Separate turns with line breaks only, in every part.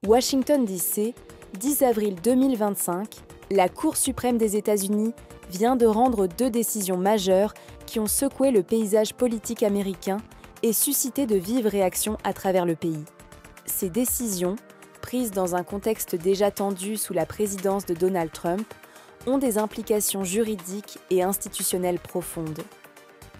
Washington DC, 10 avril 2025, la Cour suprême des États-Unis vient de rendre 2 décisions majeures qui ont secoué le paysage politique américain et suscité de vives réactions à travers le pays. Ces décisions, prises dans un contexte déjà tendu sous la présidence de Donald Trump, ont des implications juridiques et institutionnelles profondes.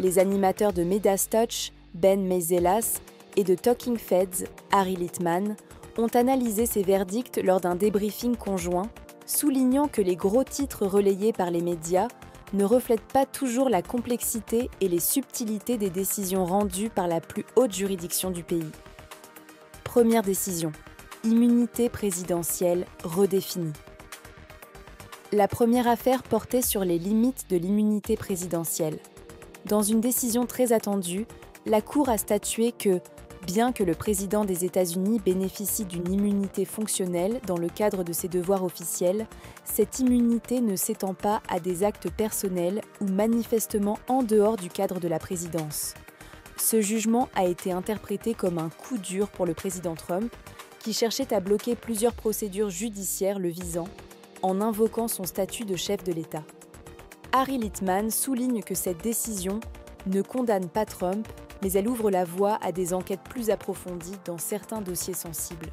Les animateurs de Midas Touch, Ben Meiselas, et de Talking Feds, Harry Litman, ont analysé ces verdicts lors d'un débriefing conjoint, soulignant que les gros titres relayés par les médias ne reflètent pas toujours la complexité et les subtilités des décisions rendues par la plus haute juridiction du pays. Première décision, immunité présidentielle redéfinie. La première affaire portait sur les limites de l'immunité présidentielle. Dans une décision très attendue, la Cour a statué que, bien que le président des États-Unis bénéficie d'une immunité fonctionnelle dans le cadre de ses devoirs officiels, cette immunité ne s'étend pas à des actes personnels ou manifestement en dehors du cadre de la présidence. Ce jugement a été interprété comme un coup dur pour le président Trump, qui cherchait à bloquer plusieurs procédures judiciaires le visant, en invoquant son statut de chef de l'État. Harry Litman souligne que cette décision ne condamne pas Trump, mais elle ouvre la voie à des enquêtes plus approfondies dans certains dossiers sensibles.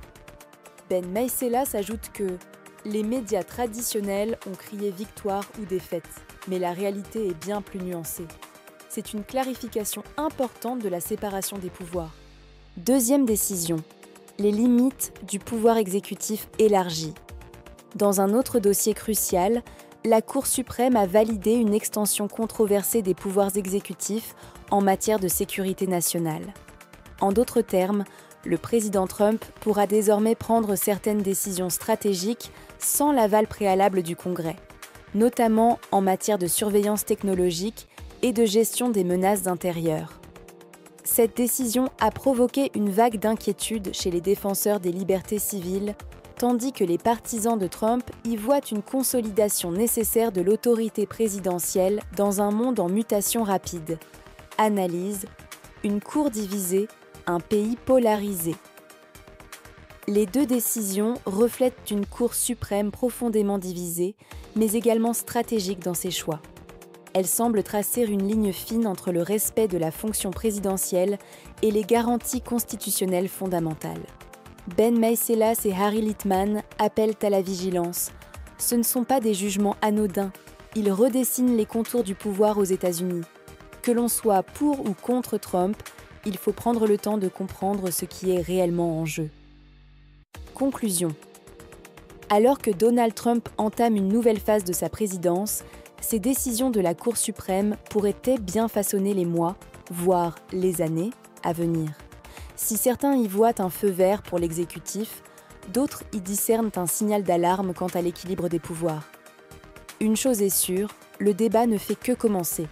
Ben Meiselas ajoute que « les médias traditionnels ont crié victoire ou défaite, mais la réalité est bien plus nuancée. C'est une clarification importante de la séparation des pouvoirs. » Deuxième décision, les limites du pouvoir exécutif élargi. Dans un autre dossier crucial, la Cour suprême a validé une extension controversée des pouvoirs exécutifs en matière de sécurité nationale. En d'autres termes, le président Trump pourra désormais prendre certaines décisions stratégiques sans l'aval préalable du Congrès, notamment en matière de surveillance technologique et de gestion des menaces intérieures. Cette décision a provoqué une vague d'inquiétude chez les défenseurs des libertés civiles, tandis que les partisans de Trump y voient une consolidation nécessaire de l'autorité présidentielle dans un monde en mutation rapide. Analyse, une cour divisée, un pays polarisé. Les 2 décisions reflètent une Cour suprême profondément divisée, mais également stratégique dans ses choix. Elles semblent tracer une ligne fine entre le respect de la fonction présidentielle et les garanties constitutionnelles fondamentales. Ben Meiselas et Harry Litman appellent à la vigilance. Ce ne sont pas des jugements anodins, ils redessinent les contours du pouvoir aux États-Unis. Que l'on soit pour ou contre Trump, il faut prendre le temps de comprendre ce qui est réellement en jeu. Conclusion. Alors que Donald Trump entame une nouvelle phase de sa présidence, ces décisions de la Cour suprême pourraient bien façonner les mois, voire les années, à venir. Si certains y voient un feu vert pour l'exécutif, d'autres y discernent un signal d'alarme quant à l'équilibre des pouvoirs. Une chose est sûre, le débat ne fait que commencer.